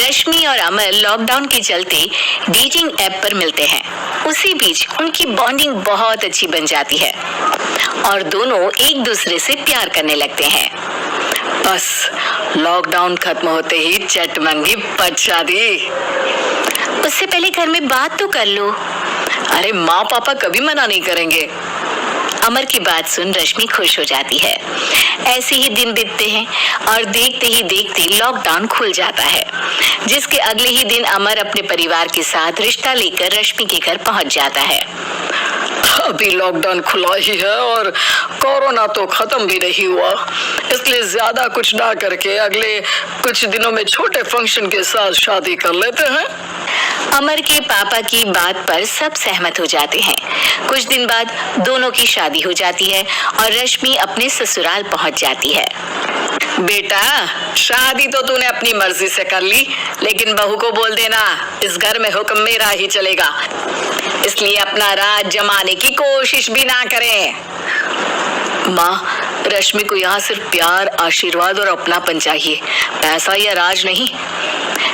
रश्मि और अमर लॉकडाउन के चलते डेटिंग ऐप पर मिलते हैं। उसी बीच उनकी बॉन्डिंग बहुत अच्छी बन जाती है और दोनों एक दूसरे से प्यार करने लगते हैं। बस लॉकडाउन खत्म होते ही चटमंगी पट शादी। उससे पहले घर में बात तो कर लो। अरे माँ पापा कभी मना नहीं करेंगे। अमर की बात सुन रश्मि खुश हो जाती है। ऐसे ही दिन बीतते हैं और देखते ही देखते लॉकडाउन खुल जाता है, जिसके अगले ही दिन अमर अपने परिवार के साथ रिश्ता लेकर रश्मि के घर पहुंच जाता है। अभी लॉकडाउन खुला ही है और कोरोना तो खत्म भी नहीं हुआ, इसलिए ज्यादा कुछ ना करके अगले कुछ दिनों में छोटे फंक्शन के साथ शादी कर लेते हैं। अमर के पापा की बात पर सब सहमत हो जाते हैं। कुछ दिन बाद दोनों की शादी हो जाती है और रश्मि अपने ससुराल पहुंच जाती है। बेटा, शादी तो तूने अपनी मर्जी से कर ली, लेकिन बहू को बोल देना इस घर में हुक्म मेरा ही चलेगा, इसलिए अपना राज जमाने की कोशिश भी ना करें। माँ, रश्मि को यहाँ सिर्फ प्यार, आशीर्वाद और अपनापन चाहिए, पैसा या राज नहीं।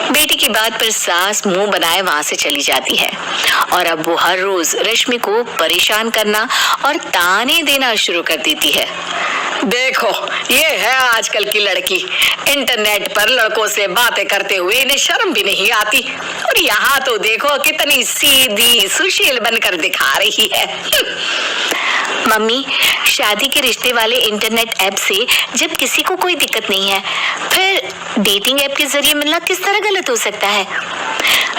बेटी की बात पर सास मुंह बनाए वहां से चली जाती है और अब वो हर रोज रश्मि को परेशान करना और ताने देना शुरू कर देती है। देखो, ये है आजकल की लड़की, इंटरनेट पर लड़कों से बातें करते हुए इन्हें शर्म भी नहीं आती, और यहाँ तो देखो कितनी सीधी सुशील बनकर दिखा रही है। मम्मी, शादी के रिश्ते वाले इंटरनेट ऐप से जब किसी को कोई दिक्कत नहीं है, फिर डेटिंग ऐप के जरिए मिलना किस तरह गलत हो सकता है?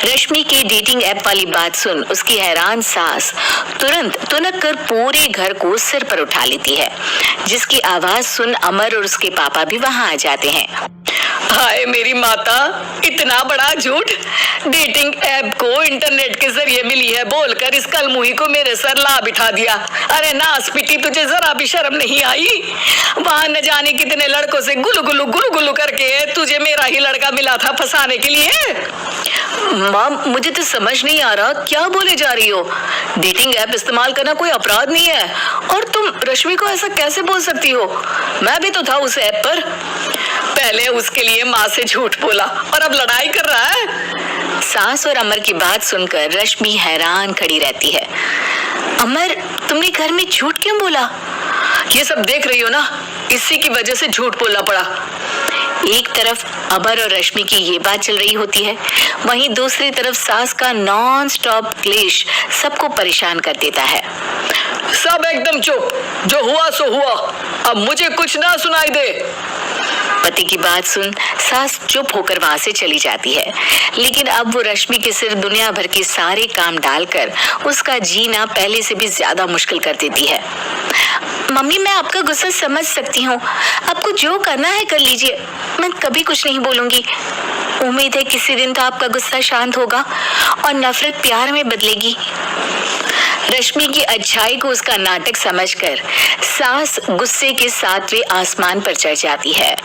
रश्मि की डेटिंग ऐप वाली बात सुन उसकी हैरान सास तुरंत तुनक कर पूरे घर को सिर पर उठा लेती है, जिसकी आवाज सुन अमर और उसके पापा भी वहां आ जाते हैं। हाय मेरी माता, इतना बड़ा झूठ! डेटिंग ऐप को इंटरनेट के जरिए मिली है बोलकर इस कलमुही को मेरे सर ला बिठा दिया। अरे नासपिटी, तुझे जरा भी शर्म नहीं आई? वहां न जाने कितने लड़कों से गुलू गुलू करके तुझे मेरा ही लड़का मिला था फंसाने के लिए। माँ, मुझे तो समझ नहीं आ रहा क्या बोले जा रही हो। डेटिंग ऐप इस्तेमाल करना कोई अपराध नहीं है, और तुम रश्मि को ऐसा कैसे बोल सकती हो? मैं भी तो था उस ऐप पर। पहले उसके लिए माँ से झूठ बोला और अब लड़ाई कर रहा है। सास और अमर की बात सुनकर रश्मि हैरान खड़ी रहती है। अमर, तुमने घर में झूठ क्यों बोला? ये सब देख रही हो ना, इसी की वजह से झूठ बोलना पड़ा। एक तरफ अमर और रश्मि की ये बात चल रही होती है, वहीं दूसरी तरफ सास का नॉन स्टॉप क्लेश सबको परेशान कर देता है। सब एकदम चुप, जो हुआ सो हुआ, अब मुझे कुछ ना सुनाई दे। पति की बात सुन सास चुप होकर वहां से चली जाती है, लेकिन अब वो रश्मि के सिर दुनिया भर के सारे काम डालकर उसका जीना पहले से भी ज्यादा मुश्किल कर देती है। मम्मी, मैं आपका गुस्सा समझ सकती हूँ, आपको जो करना है कर लीजिए, मैं कभी कुछ नहीं बोलूंगी। उम्मीद है किसी दिन तो आपका गुस्सा शांत होगा और नफरत प्यार में बदलेगी। रश्मि की अच्छाई को उसका नाटक समझकर सास गुस्से के 7वें आसमान पर चढ़ जाती है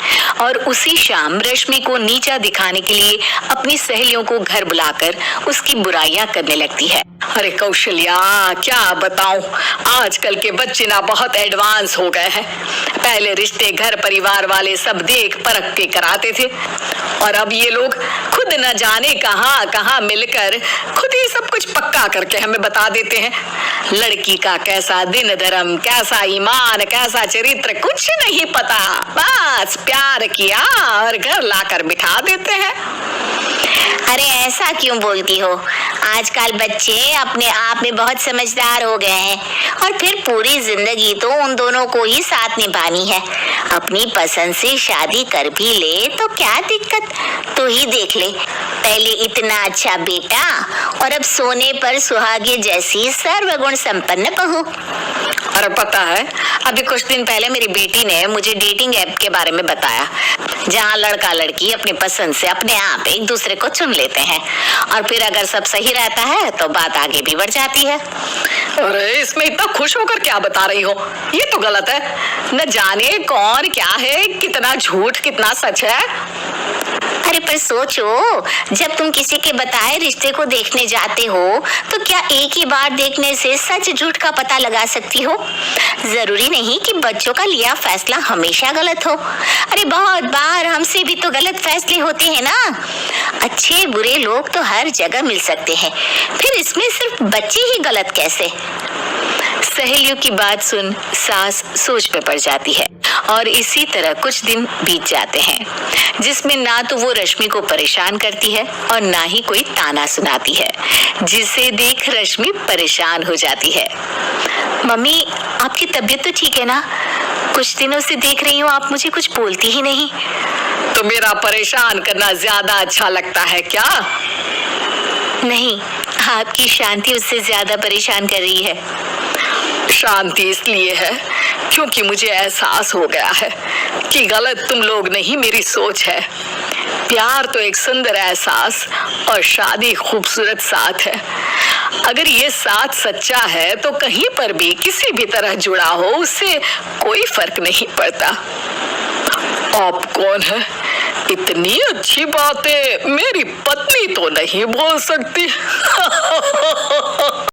और उसी शाम रश्मि को नीचा दिखाने के लिए अपनी सहेलियों को घर बुलाकर उसकी बुराइयां करने लगती है। अरे कौशल्या, क्या बताऊं, आजकल के बच्चे ना बहुत एडवांस हो गए हैं। पहले रिश्ते घर परिवार वाले सब देख परख के कराते थे, और अब ये लोग खुद न जाने कहां कहां मिलकर खुद ही सब कुछ पक्का करके हमें बता देते हैं। लड़की का कैसा दिन धर्म, कैसा ईमान, कैसा चरित्र कुछ नहीं पता, बस प्यार किया और घर लाकर बिठा देते हैं। अरे ऐसा क्यों बोलती हो? आजकल बच्चे अपने आप में बहुत समझदार हो गए हैं, और फिर पूरी जिंदगी तो उन दोनों को ही साथ निभानी है। अपनी पसंद से शादी कर भी ले तो क्या दिक्कत, तू ही देख ले, पहले इतना अच्छा बेटा और अब सोने पर सुहागे जैसी सर्वगुण संपन्न बहू। और पता है, अभी कुछ दिन पहले मेरी बेटी ने मुझे डेटिंग ऐप के बारे में बताया, जहाँ लड़का लड़की अपनी पसंद से अपने आप एक दूसरे को चुन लेते हैं, और फिर अगर सब सही रहता है तो बात आगे भी बढ़ जाती है। अरे इसमें इतना खुश होकर क्या बता रही हो? ये तो गलत है। न जाने कौन क्या है, कितना झूठ कितना सच है। अरे पर सोचो, जब तुम किसी के बताए रिश्ते को देखने जाते हो तो क्या एक ही बार देखने से सच झूठ का पता लगा सकती हो? जरूरी नहीं कि बच्चों का लिया फैसला हमेशा गलत हो। अरे बहुत बार हमसे भी तो गलत फैसले होते हैं ना। अच्छे बुरे लोग तो हर जगह मिल सकते हैं, फिर इसमें सिर्फ बच्चे ही गलत कैसे? सहेलियों की बात सुन सास सोच में पड़ जाती है और इसी तरह कुछ दिन बीत जाते हैं जिसमें ना तो वो रश्मि को परेशान करती है और ना ही कोई ताना सुनाती है, जिसे देख रश्मि परेशान हो जाती है। मम्मी, आपकी तबीयत तो ठीक है ना? कुछ दिनों से देख रही हूँ आप मुझे कुछ बोलती ही नहीं। तो मेरा परेशान करना ज्यादा अच्छा लगता है क्या? नहीं, आपकी शांति उससे ज्यादा परेशान कर रही है। शांति इसलिए है क्योंकि मुझे एहसास हो गया है कि गलत तुम लोग नहीं, मेरी सोच है। प्यार तो एक सुंदर एहसास और शादी खूबसूरत साथ है। अगर ये साथ सच्चा है तो कहीं पर भी किसी भी तरह जुड़ा हो उससे कोई फर्क नहीं पड़ता। आप कौन है? इतनी अच्छी बातें मेरी पत्नी तो नहीं बोल सकती।